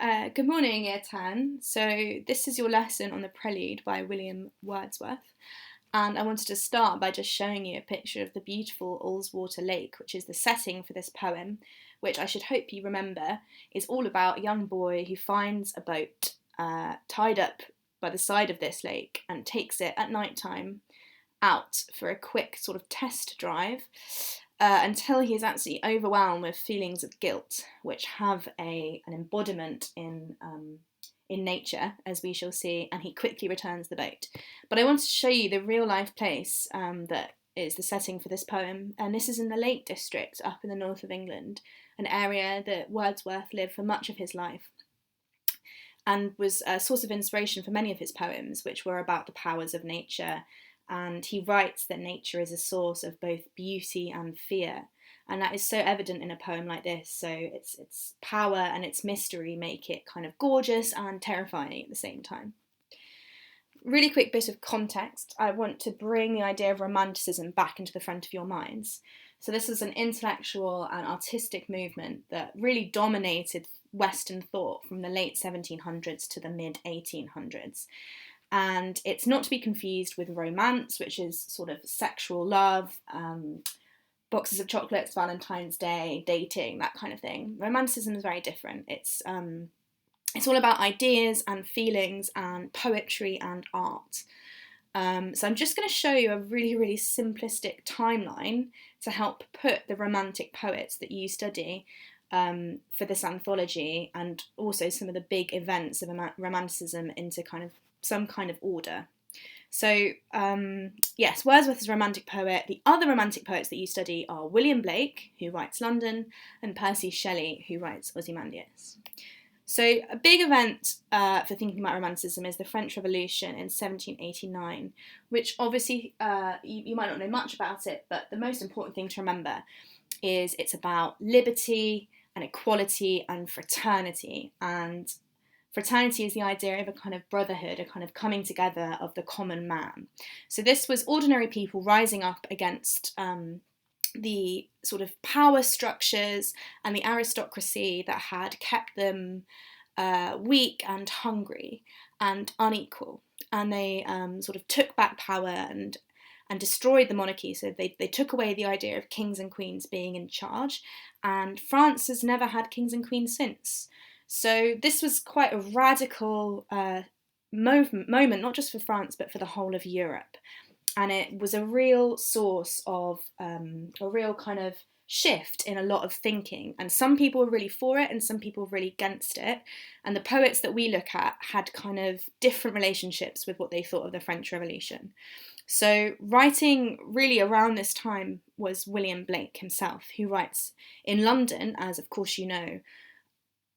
Good morning, Year 10. So, this is your lesson on the Prelude by William Wordsworth. And I wanted to start by just showing you a picture of the beautiful Ullswater Lake, which is the setting for this poem, which I should hope you remember is all about a young boy who finds a boat tied up by the side of this lake and takes it at night time out for a quick sort of test drive until he is absolutely overwhelmed with feelings of guilt, which have an embodiment in nature, as we shall see, and he quickly returns the boat. But I want to show you the real life place that is the setting for this poem, and this is in the Lake District up in the north of England, an area that Wordsworth lived for much of his life, and was a source of inspiration for many of his poems, which were about the powers of nature. And he writes that nature is a source of both beauty and fear, and that is so evident in a poem like this. So its power and its mystery make it kind of gorgeous and terrifying at the same time. Really quick bit of context. I want to bring the idea of romanticism back into the front of your minds. So this was an intellectual and artistic movement that really dominated Western thought from the late 1700s to the mid 1800s. And it's not to be confused with romance, which is sort of sexual love, boxes of chocolates, Valentine's Day, dating, that kind of thing. Romanticism is very different. It's all about ideas and feelings and poetry and art. So I'm just going to show you a really, really simplistic timeline to help put the romantic poets that you study for this anthology, and also some of the big events of romanticism, into some kind of order. So, yes, Wordsworth is a romantic poet. The other romantic poets that you study are William Blake, who writes London, and Percy Shelley, who writes Ozymandias. So, a big event for thinking about romanticism is the French Revolution in 1789, which obviously you might not know much about it, but the most important thing to remember is it's about liberty and equality and fraternity. And fraternity is the idea of a kind of brotherhood, a kind of coming together of the common man. So this was ordinary people rising up against the sort of power structures and the aristocracy that had kept them weak and hungry and unequal. And they sort of took back power and destroyed the monarchy. So they took away the idea of kings and queens being in charge. And France has never had kings and queens since. So this was quite a radical moment, not just for France, but for the whole of Europe. And it was a real source of a real kind of shift in a lot of thinking. And some people were really for it and some people were really against it. And the poets that we look at had kind of different relationships with what they thought of the French Revolution. So writing really around this time was William Blake himself, who writes in London, as of course you know,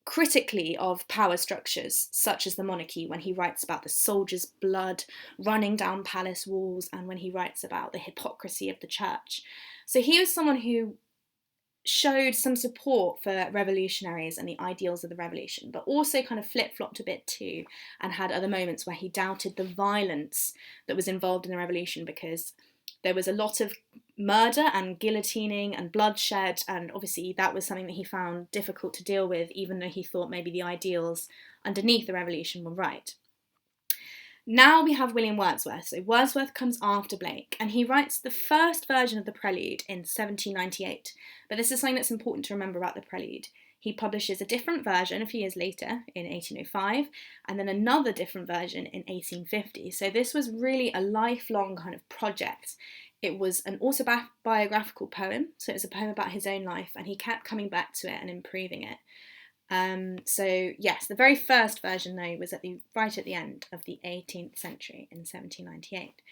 critically of power structures such as the monarchy, when he writes about the soldiers' blood running down palace walls and when he writes about the hypocrisy of the church. So he was someone who showed some support for revolutionaries and the ideals of the revolution, but also kind of flip-flopped a bit too and had other moments where he doubted the violence that was involved in the revolution, because there was a lot of murder and guillotining and bloodshed, and obviously that was something that he found difficult to deal with, even though he thought maybe the ideals underneath the revolution were right. Now we have William Wordsworth. So Wordsworth comes after Blake, and he writes the first version of the Prelude in 1798. But this is something that's important to remember about the Prelude. He publishes a different version a few years later in 1805, and then another different version in 1850. So this was really a lifelong kind of project. It was an autobiographical poem, so it was a poem about his own life, and he kept coming back to it and improving it. So yes, the very first version though was right at the end of the 18th century in 1798.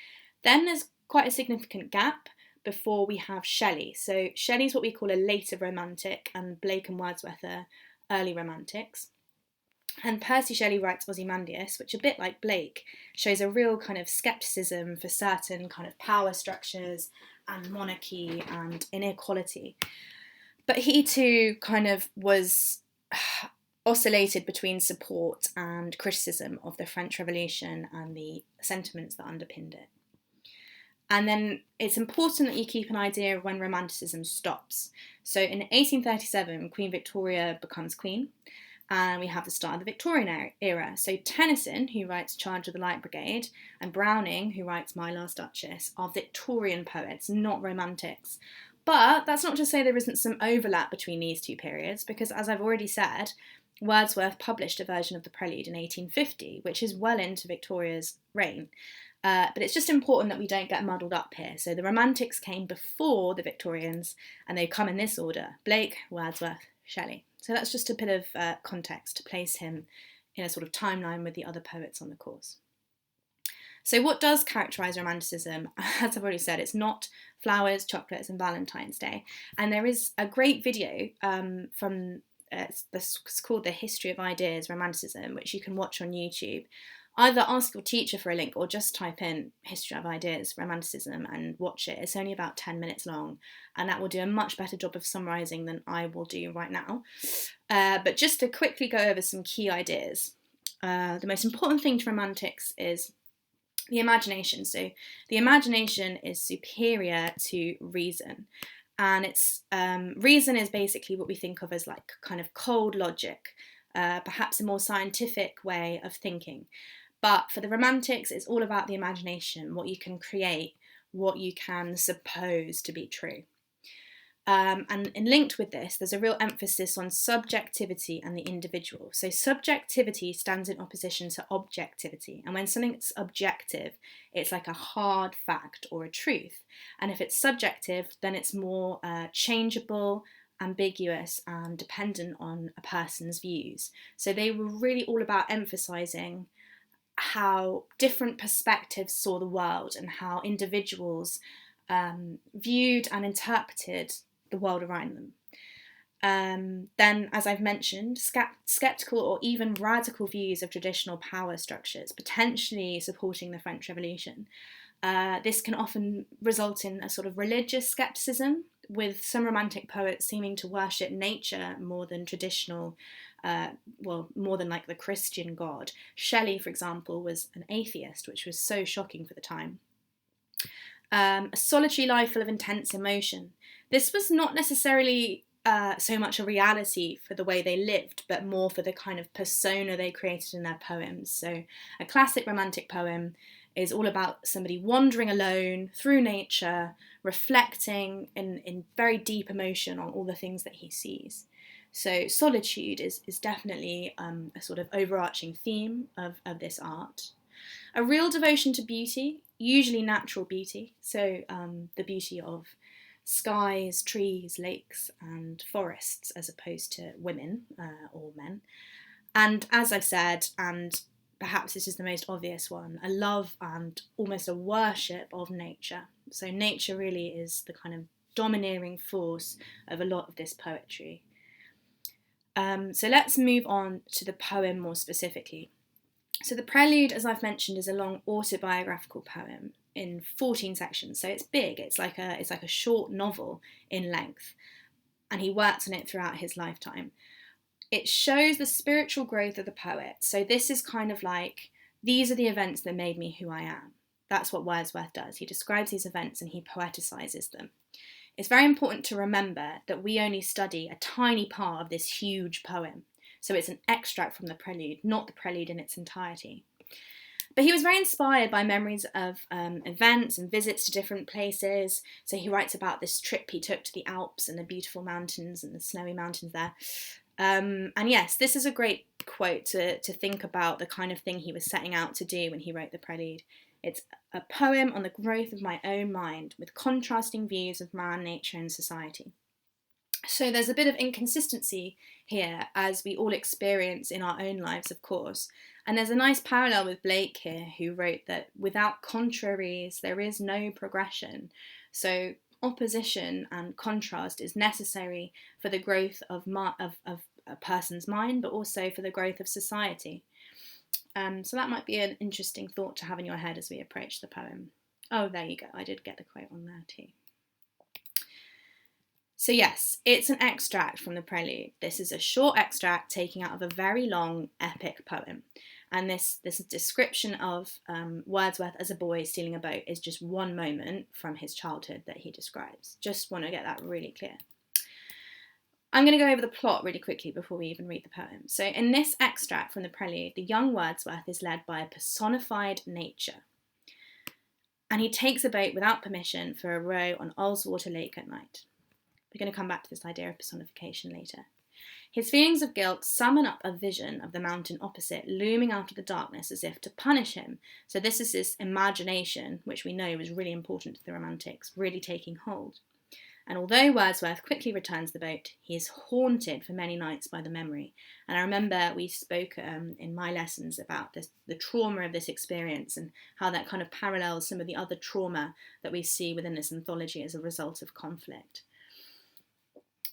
Then there's quite a significant gap before we have Shelley. So Shelley's what we call a later romantic, and Blake and Wordsworth are early romantics. And Percy Shelley writes Ozymandias, which, a bit like Blake, shows a real kind of scepticism for certain kind of power structures and monarchy and inequality. But he too kind of was oscillated between support and criticism of the French Revolution and the sentiments that underpinned it. And then it's important that you keep an idea of when Romanticism stops. So in 1837, Queen Victoria becomes queen, and we have the start of the Victorian era. So Tennyson, who writes Charge of the Light Brigade, and Browning, who writes My Last Duchess, are Victorian poets, not romantics. But that's not to say there isn't some overlap between these two periods, because as I've already said, Wordsworth published a version of the Prelude in 1850, which is well into Victoria's reign. But it's just important that we don't get muddled up here. So the Romantics came before the Victorians, and they come in this order: Blake, Wordsworth, Shelley. So that's just a bit of context to place him in a sort of timeline with the other poets on the course. So what does characterise Romanticism? As I've already said, it's not flowers, chocolates and Valentine's Day. And there is a great video from, it's called The History of Ideas, Romanticism, which you can watch on YouTube. Either ask your teacher for a link or just type in History of Ideas, Romanticism and watch it. It's only about 10 minutes long, and that will do a much better job of summarising than I will do right now. But just to quickly go over some key ideas. The most important thing to Romantics is the imagination. So the imagination is superior to reason. And it's reason is basically what we think of as like kind of cold logic, perhaps a more scientific way of thinking. But for the Romantics, it's all about the imagination, what you can create, what you can suppose to be true. And linked with this, there's a real emphasis on subjectivity and the individual. So subjectivity stands in opposition to objectivity. And when something's objective, it's like a hard fact or a truth. And if it's subjective, then it's more changeable, ambiguous and dependent on a person's views. So they were really all about emphasising how different perspectives saw the world and how individuals viewed and interpreted the world around them. Then, as I've mentioned, sceptical or even radical views of traditional power structures, potentially supporting the French Revolution. This can often result in a sort of religious scepticism, with some Romantic poets seeming to worship nature more than traditional, more than like the Christian God. Shelley, for example, was an atheist, which was so shocking for the time. A solitary life full of intense emotion. This was not necessarily so much a reality for the way they lived, but more for the kind of persona they created in their poems. So a classic Romantic poem is all about somebody wandering alone through nature, reflecting in very deep emotion on all the things that he sees. So solitude is definitely a sort of overarching theme of this art. A real devotion to beauty, usually natural beauty, so the beauty of skies, trees, lakes and forests as opposed to women or men. And as I've said, and perhaps this is the most obvious one, a love and almost a worship of nature. So nature really is the kind of domineering force of a lot of this poetry. So let's move on to the poem more specifically. So the Prelude, as I've mentioned, is a long autobiographical poem in 14 sections. So it's big. It's like a short novel in length, and he worked on it throughout his lifetime. It shows the spiritual growth of the poet. So this is kind of like, these are the events that made me who I am. That's what Wordsworth does. He describes these events and he poeticises them. It's very important to remember that we only study a tiny part of this huge poem. So it's an extract from the Prelude, not the Prelude in its entirety. But he was very inspired by memories of events and visits to different places. So he writes about this trip he took to the Alps and the beautiful mountains and the snowy mountains there. And yes, this is a great quote to think about the kind of thing he was setting out to do when he wrote the Prelude. It's a poem on the growth of my own mind with contrasting views of man, nature and society. So there's a bit of inconsistency here, as we all experience in our own lives, of course. And there's a nice parallel with Blake here, who wrote that without contraries, there is no progression. So opposition and contrast is necessary for the growth of a person's mind, but also for the growth of society. So that might be an interesting thought to have in your head as we approach the poem. Oh, there you go. I did get the quote on there too. So yes, it's an extract from the Prelude. This is a short extract taken out of a very long epic poem. And this description of Wordsworth as a boy stealing a boat is just one moment from his childhood that he describes. Just want to get that really clear. I'm going to go over the plot really quickly before we even read the poem. So in this extract from the Prelude, the young Wordsworth is led by a personified nature. And he takes a boat without permission for a row on Ullswater Lake at night. We're going to come back to this idea of personification later. His feelings of guilt summon up a vision of the mountain opposite, looming out of the darkness as if to punish him. So this is his imagination, which we know was really important to the Romantics, really taking hold. And although Wordsworth quickly returns the boat, he is haunted for many nights by the memory. And I remember we spoke in my lessons about this, the trauma of this experience and how that kind of parallels some of the other trauma that we see within this anthology as a result of conflict.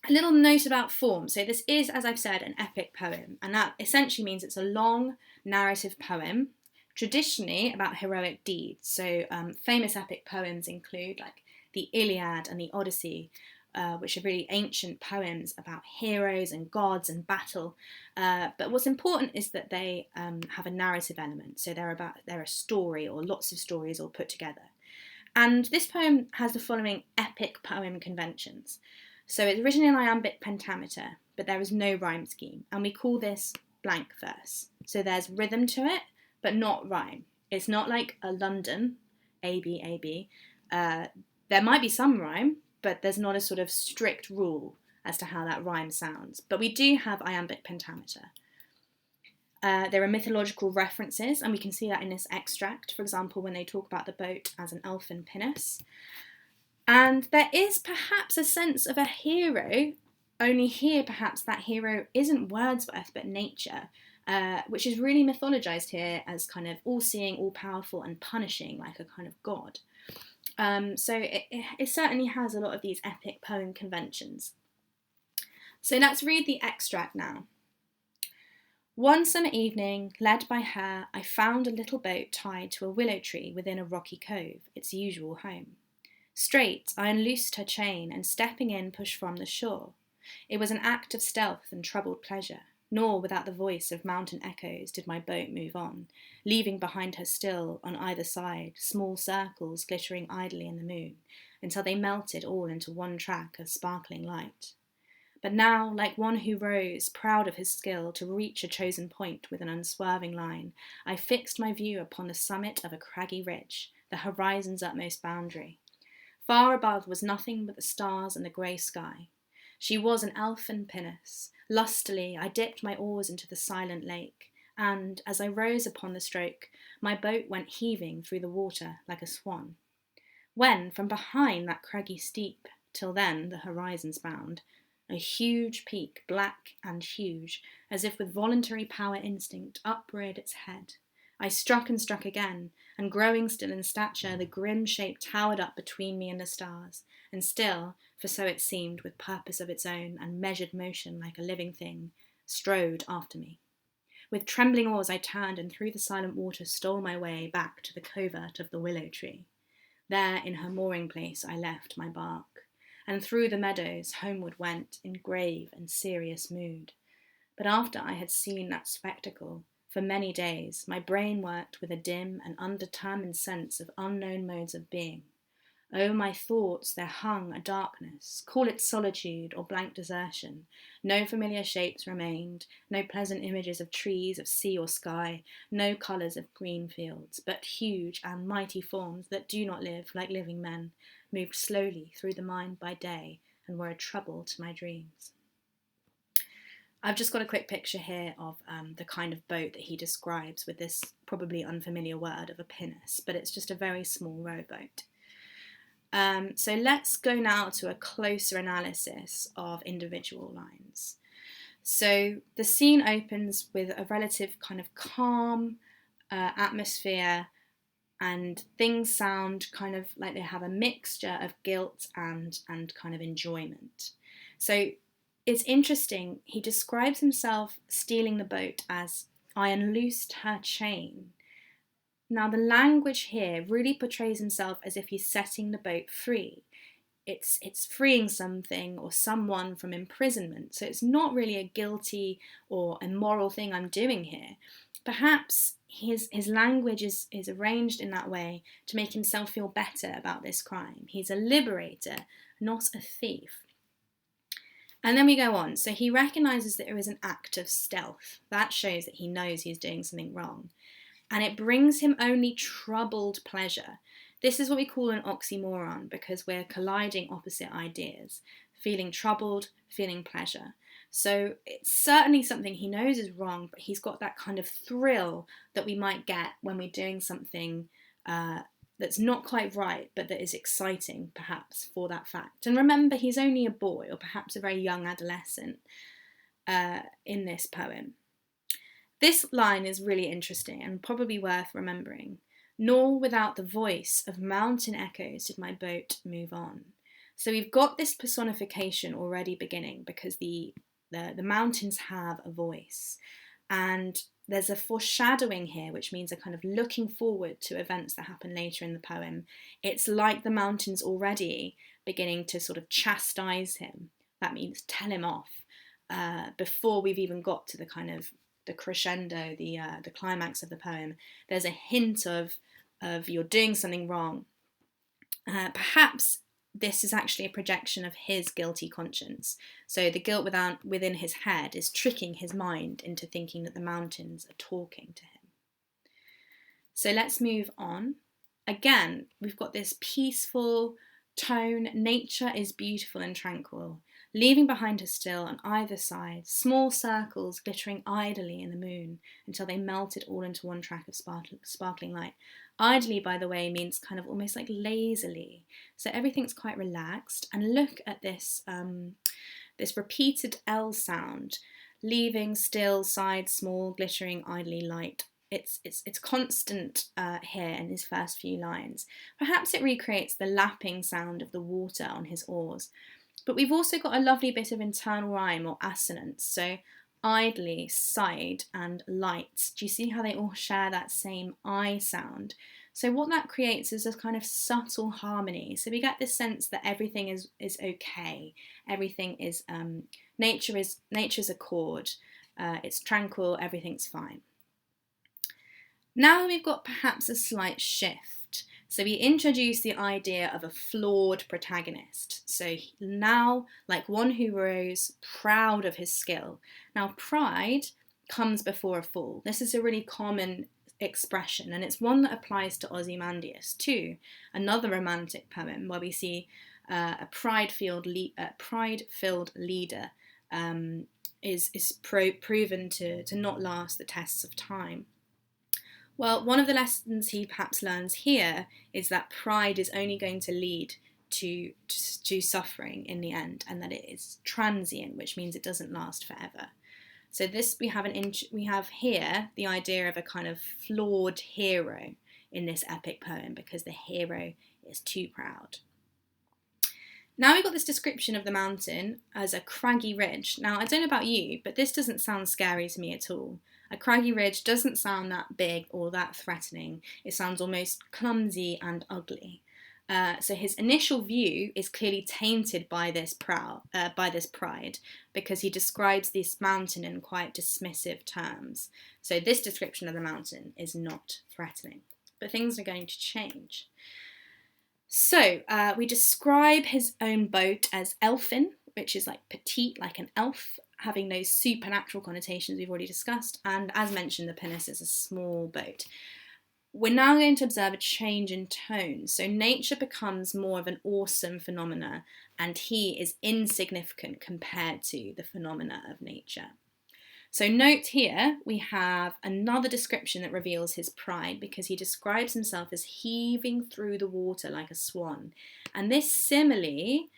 A little note about form. So this is, as I've said, an epic poem, and that essentially means it's a long narrative poem, traditionally about heroic deeds. So famous epic poems include like the Iliad and the Odyssey, which are really ancient poems about heroes and gods and battle. But what's important is that they have a narrative element. So they're a story or lots of stories all put together. And this poem has the following epic poem conventions. So it's written in iambic pentameter, but there is no rhyme scheme. And we call this blank verse. So there's rhythm to it, but not rhyme. It's not like a London, A, B, A, B. There might be some rhyme, but there's not a sort of strict rule as to how that rhyme sounds. But we do have iambic pentameter. There are mythological references, and we can see that in this extract, for example, when they talk about the boat as an elfin pinnace. And there is perhaps a sense of a hero, only here perhaps that hero isn't Wordsworth but nature, which is really mythologized here as kind of all-seeing, all-powerful and punishing like a kind of god. So it certainly has a lot of these epic poem conventions. So let's read the extract now. One summer evening, led by her, I found a little boat tied to a willow tree within a rocky cove, its usual home. Straight, I unloosed her chain and stepping in pushed from the shore. It was an act of stealth and troubled pleasure, nor without the voice of mountain echoes did my boat move on, leaving behind her still, on either side, small circles glittering idly in the moon, until they melted all into one track of sparkling light. But now, like one who rose, proud of his skill, to reach a chosen point with an unswerving line, I fixed my view upon the summit of a craggy ridge, the horizon's utmost boundary. Far above was nothing but the stars and the grey sky. She was an elfin pinnace. Lustily I dipped my oars into the silent lake, and, as I rose upon the stroke, my boat went heaving through the water like a swan. When, from behind that craggy steep, till then the horizon's bound, a huge peak, black and huge, as if with voluntary power instinct, upreared its head. I struck and struck again, and growing still in stature, the grim shape towered up between me and the stars, and still, for so it seemed, with purpose of its own, and measured motion like a living thing, strode after me. With trembling oars I turned, and through the silent water stole my way back to the covert of the willow tree. There, in her mooring place, I left my bark, and through the meadows homeward went, in grave and serious mood. But after I had seen that spectacle, for many days, my brain worked with a dim and undetermined sense of unknown modes of being. Over my thoughts there hung a darkness, call it solitude or blank desertion. No familiar shapes remained, no pleasant images of trees, of sea or sky, no colours of green fields, but huge and mighty forms that do not live like living men, moved slowly through the mind by day and were a trouble to my dreams. I've just got a quick picture here of the kind of boat that he describes with this probably unfamiliar word of a pinnace, but it's just a very small rowboat. So let's go now to a closer analysis of individual lines. So the scene opens with a relative kind of calm atmosphere, and things sound kind of like they have a mixture of guilt and kind of enjoyment. So it's interesting, he describes himself stealing the boat as, I unloosed her chain. Now the language here really portrays himself as if he's setting the boat free. It's freeing something or someone from imprisonment, so it's not really a guilty or immoral thing I'm doing here. Perhaps his language is arranged in that way to make himself feel better about this crime. He's a liberator, not a thief. And then we go on. So he recognises that it is an act of stealth. That shows that he knows he's doing something wrong. And it brings him only troubled pleasure. This is what we call an oxymoron, because we're colliding opposite ideas, feeling troubled, feeling pleasure. So it's certainly something he knows is wrong, but he's got that kind of thrill that we might get when we're doing something that's not quite right, but that is exciting, perhaps, for that fact. And remember, he's only a boy, or perhaps a very young adolescent in this poem. This line is really interesting and probably worth remembering. Nor without the voice of mountain echoes did my boat move on. So we've got this personification already beginning, because the mountains have a voice. And there's a foreshadowing here, which means a kind of looking forward to events that happen later in the poem. It's like the mountains already beginning to sort of chastise him. That means tell him off, before we've even got to the kind of the crescendo, the climax of the poem. There's a hint of you're doing something wrong. Perhaps this is actually a projection of his guilty conscience. So the guilt within his head is tricking his mind into thinking that the mountains are talking to him. So let's move on. Again, we've got this peaceful tone. Nature is beautiful and tranquil, leaving behind her still on either side small circles glittering idly in the moon until they melted all into one track of sparkling light. Idly, by the way, means kind of almost like lazily. So everything's quite relaxed. And look at this, this repeated L sound, leaving still side small glittering idly light. It's constant here in his first few lines. Perhaps it recreates the lapping sound of the water on his oars. But we've also got a lovely bit of internal rhyme or assonance. So idly, side, and light. Do you see how they all share that same I sound? So what that creates is a kind of subtle harmony. So we get this sense that everything is okay. Everything is nature's a chord. It's tranquil. Everything's fine. Now we've got perhaps a slight shift. So we introduce the idea of a flawed protagonist. So now, like one who rose proud of his skill. Now, pride comes before a fall. This is a really common expression, and it's one that applies to Ozymandias too, another romantic poem where we see a pride-filled leader is proven to not last the tests of time. Well, one of the lessons he perhaps learns here is that pride is only going to lead to suffering in the end, and that it is transient, which means it doesn't last forever. So this we have here the idea of a kind of flawed hero in this epic poem, because the hero is too proud. Now we've got this description of the mountain as a craggy ridge. Now, I don't know about you, but this doesn't sound scary to me at all. A craggy ridge doesn't sound that big or that threatening. It sounds almost clumsy and ugly. So his initial view is clearly tainted by this pride, because he describes this mountain in quite dismissive terms. So this description of the mountain is not threatening, but things are going to change. So we describe his own boat as elfin, which is like petite, like an elf, having those supernatural connotations we've already discussed. And as mentioned, the pinnace is a small boat. We're now going to observe a change in tone. So nature becomes more of an awesome phenomena, and he is insignificant compared to the phenomena of nature. So note here, we have another description that reveals his pride, because he describes himself as heaving through the water like a swan. And this simile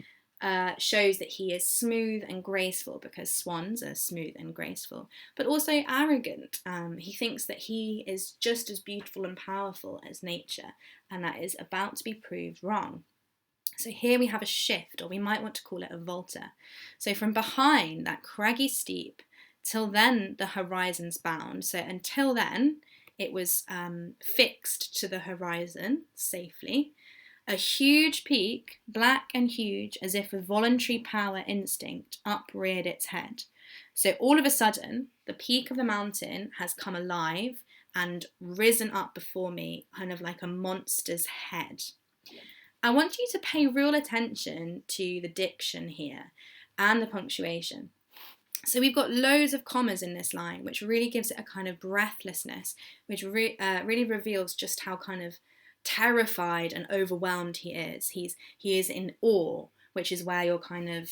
shows that he is smooth and graceful, because swans are smooth and graceful, but also arrogant. He thinks that he is just as beautiful and powerful as nature, and that is about to be proved wrong. So here we have a shift, or we might want to call it a volta. So from behind that craggy steep, till then the horizon's bound. So until then it was fixed to the horizon safely. A huge peak, black and huge, as if with voluntary power instinct, upreared its head. So all of a sudden, the peak of the mountain has come alive and risen up before me, kind of like a monster's head. I want you to pay real attention to the diction here. and the punctuation. So we've got loads of commas in this line, which really gives it a kind of breathlessness, which really reveals just how kind of terrified and overwhelmed he is. He is in awe, which is where you're kind of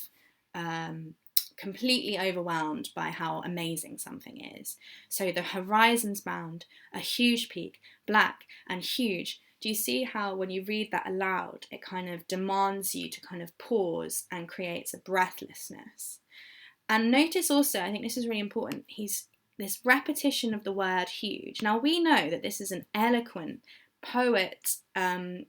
completely overwhelmed by how amazing something is. So the horizon's bound, a huge peak, black and huge. Do you see how when you read that aloud, it kind of demands you to kind of pause and creates a breathlessness? And notice also, I think this is really important, this repetition of the word huge. Now we know that this is an eloquent poet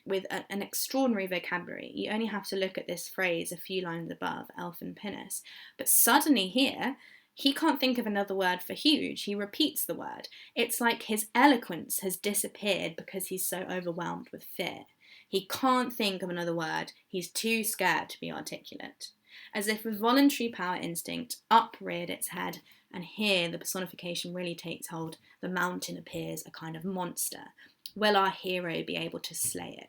with an extraordinary vocabulary. You only have to look at this phrase a few lines above, Elfin Pinnis. But suddenly here, he can't think of another word for huge. He repeats the word. It's like his eloquence has disappeared because he's so overwhelmed with fear. He can't think of another word. He's too scared to be articulate. As if a voluntary power instinct upreared its head, and here the personification really takes hold. The mountain appears a kind of monster. Will our hero be able to slay it?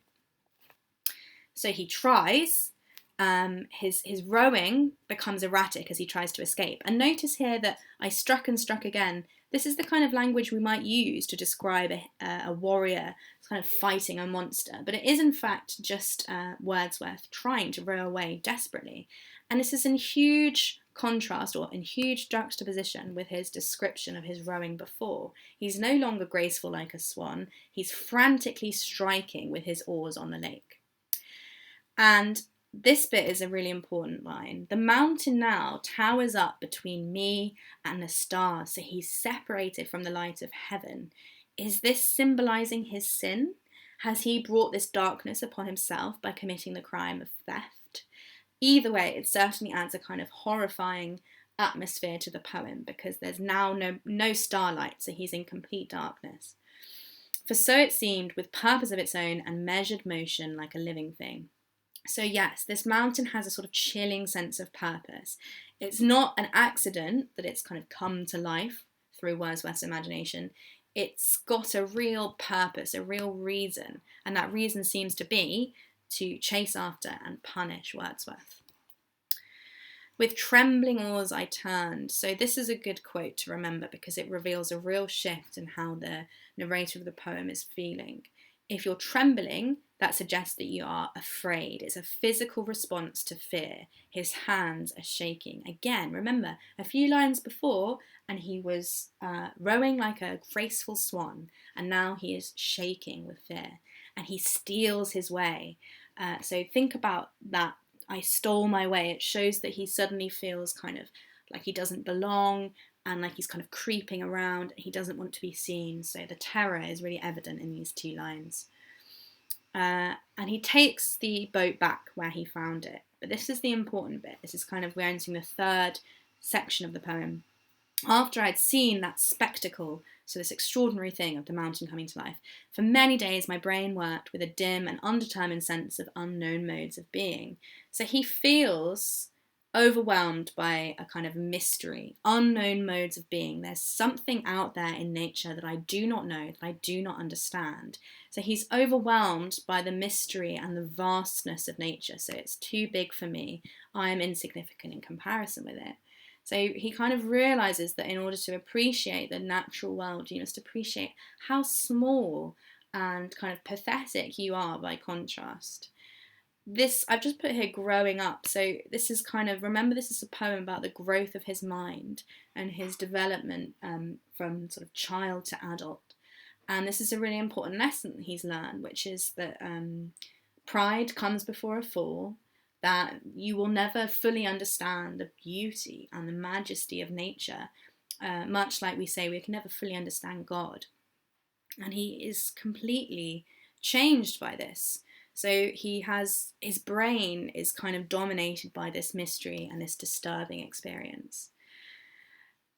So he tries. His rowing becomes erratic as he tries to escape. And notice here that I struck and struck again. This is the kind of language we might use to describe a warrior kind of fighting a monster. But it is in fact just Wordsworth trying to row away desperately. And this is in huge contrast or in huge juxtaposition with his description of his rowing before. He's no longer graceful like a swan. He's frantically striking with his oars on the lake. And this bit is a really important line. The mountain now towers up between me and the stars, so he's separated from the light of heaven. Is this symbolizing his sin? Has he brought this darkness upon himself by committing the crime of theft? Either way, it certainly adds a kind of horrifying atmosphere to the poem because there's now no starlight, so he's in complete darkness. For so it seemed, with purpose of its own and measured motion like a living thing. So yes, this mountain has a sort of chilling sense of purpose. It's not an accident that it's kind of come to life through Wordsworth's imagination. It's got a real purpose, a real reason, and that reason seems to be to chase after and punish Wordsworth. With trembling oars I turned. So this is a good quote to remember because it reveals a real shift in how the narrator of the poem is feeling. If you're trembling, that suggests that you are afraid. It's a physical response to fear. His hands are shaking. Again, remember, a few lines before, and he was rowing like a graceful swan, and now he is shaking with fear. And he steals his way. So think about that. I stole my way. It shows that he suddenly feels kind of like he doesn't belong and like he's kind of creeping around. He doesn't want to be seen. So the terror is really evident in these two lines. And he takes the boat back where he found it. But this is the important bit. This is kind of, we're entering the third section of the poem. After I'd seen that spectacle, so this extraordinary thing of the mountain coming to life, for many days my brain worked with a dim and undetermined sense of unknown modes of being. So he feels overwhelmed by a kind of mystery, unknown modes of being. There's something out there in nature that I do not know, that I do not understand. So he's overwhelmed by the mystery and the vastness of nature. So it's too big for me. I am insignificant in comparison with it. So he kind of realizes that in order to appreciate the natural world, you must appreciate how small and kind of pathetic you are by contrast. This, I've just put here growing up. So this is kind of, remember this is a poem about the growth of his mind and his development from sort of child to adult. And this is a really important lesson that he's learned, which is that pride comes before a fall, that you will never fully understand the beauty and the majesty of nature, much like we say we can never fully understand God. And he is completely changed by this. So he has, his brain is kind of dominated by this mystery and this disturbing experience.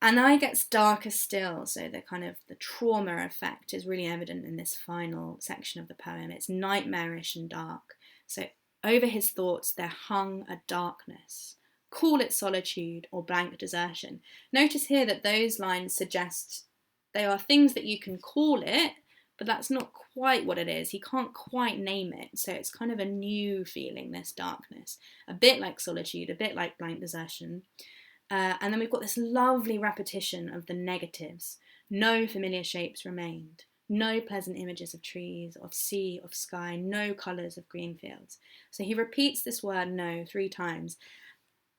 And now it gets darker still, so the kind of the trauma effect is really evident in this final section of the poem. It's nightmarish and dark. So over his thoughts there hung a darkness. Call it solitude or blank desertion. Notice here that those lines suggest they are things that you can call it, but that's not quite what it is. He can't quite name it, so it's kind of a new feeling, this darkness, a bit like solitude, a bit like blank desertion. And then we've got this lovely repetition of the negatives. No familiar shapes remained. No pleasant images of trees, of sea, of sky, no colours of green fields. So he repeats this word no 3 times.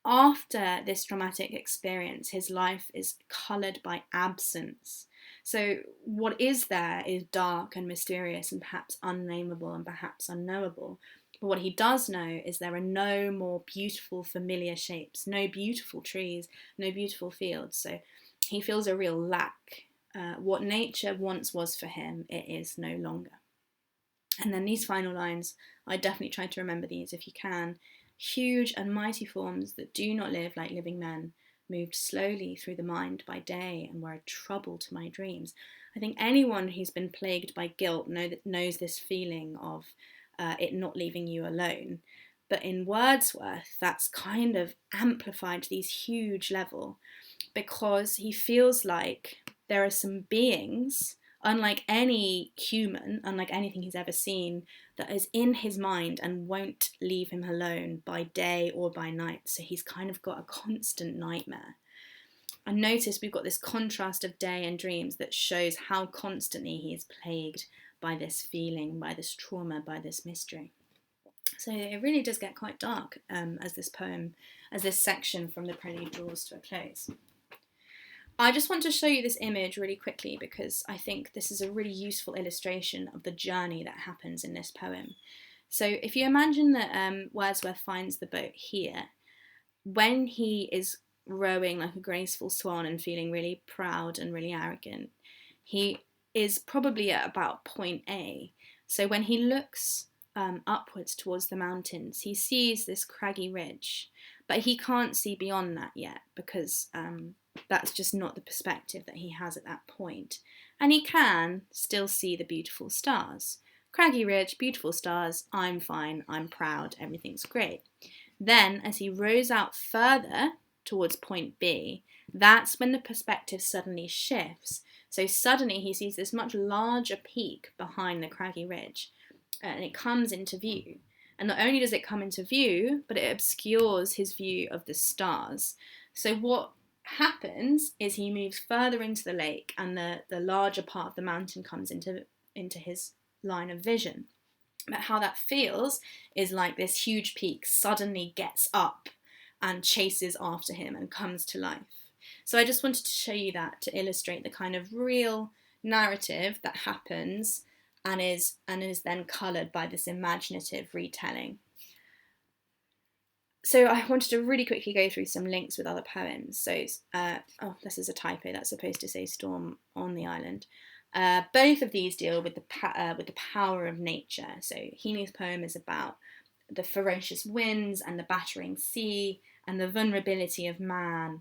After this traumatic experience, his life is coloured by absence. So what is there is dark and mysterious and perhaps unnameable and perhaps unknowable. But what he does know is there are no more beautiful familiar shapes, no beautiful trees, no beautiful fields. So he feels a real lack. What nature once was for him, it is no longer. And then these final lines, I definitely try to remember these if you can. Huge and mighty forms that do not live like living men moved slowly through the mind by day and were a trouble to my dreams. I think anyone who's been plagued by guilt knows this feeling of it not leaving you alone. But in Wordsworth, that's kind of amplified to these huge level, because he feels like there are some beings, unlike any human, unlike anything he's ever seen, that is in his mind and won't leave him alone by day or by night. So he's kind of got a constant nightmare. And notice we've got this contrast of day and dreams that shows how constantly he is plagued by this feeling, by this trauma, by this mystery. So it really does get quite dark as this section from the Prelude draws to a close. I just want to show you this image really quickly because I think this is a really useful illustration of the journey that happens in this poem. So if you imagine that Wordsworth finds the boat here, when he is rowing like a graceful swan and feeling really proud and really arrogant, he is probably at about point A. So when he looks upwards towards the mountains, he sees this craggy ridge, but he can't see beyond that yet because that's just not the perspective that he has at that point. And he can still see the beautiful stars. Craggy ridge, beautiful stars, I'm fine, I'm proud, everything's great. Then, as he rows out further towards point B, that's when the perspective suddenly shifts. So suddenly he sees this much larger peak behind the craggy ridge, and it comes into view. And not only does it come into view, but it obscures his view of the stars. So what happens is he moves further into the lake and the larger part of the mountain comes into his line of vision. But how that feels is like this huge peak suddenly gets up and chases after him and comes to life. So I just wanted to show you that to illustrate the kind of real narrative that happens and is then coloured by this imaginative retelling. So I wanted to really quickly go through some links with other poems. So, this is a typo, that's supposed to say storm on the island. Both of these deal with the power of nature. So Heaney's poem is about the ferocious winds and the battering sea and the vulnerability of man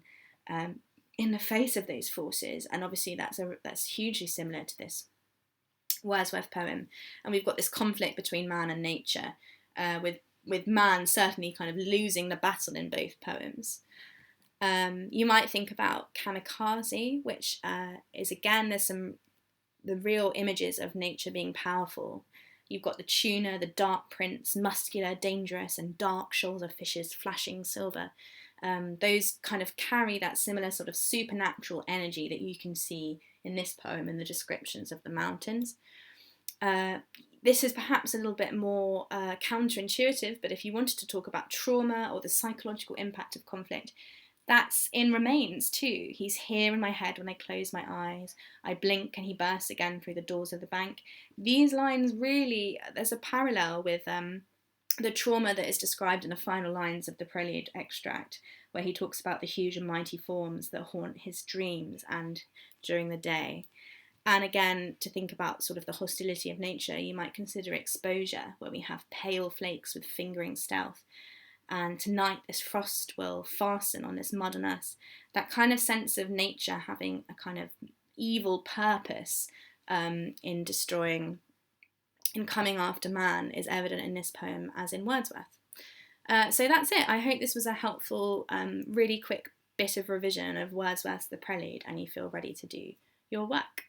in the face of those forces. And obviously that's hugely similar to this Wordsworth poem. And we've got this conflict between man and nature, with man certainly kind of losing the battle in both poems. You might think about Kamikaze, which is again, there's the real images of nature being powerful. You've got the tuna, the dark prince, muscular, dangerous, and dark shoals of fishes flashing silver. Those kind of carry that similar sort of supernatural energy that you can see in this poem and the descriptions of the mountains. This is perhaps a little bit more counterintuitive, but if you wanted to talk about trauma or the psychological impact of conflict, that's in Remains too. He's here in my head when I close my eyes. I blink and he bursts again through the doors of the bank. These lines really, there's a parallel with the trauma that is described in the final lines of the Prelude extract, where he talks about the huge and mighty forms that haunt his dreams and during the day. And again, to think about sort of the hostility of nature, you might consider Exposure, where we have pale flakes with fingering stealth. And tonight this frost will fasten on this mud on us. That kind of sense of nature having a kind of evil purpose in destroying, in coming after man, is evident in this poem as in Wordsworth. So that's it. I hope this was a helpful, really quick bit of revision of Wordsworth's The Prelude, and you feel ready to do your work.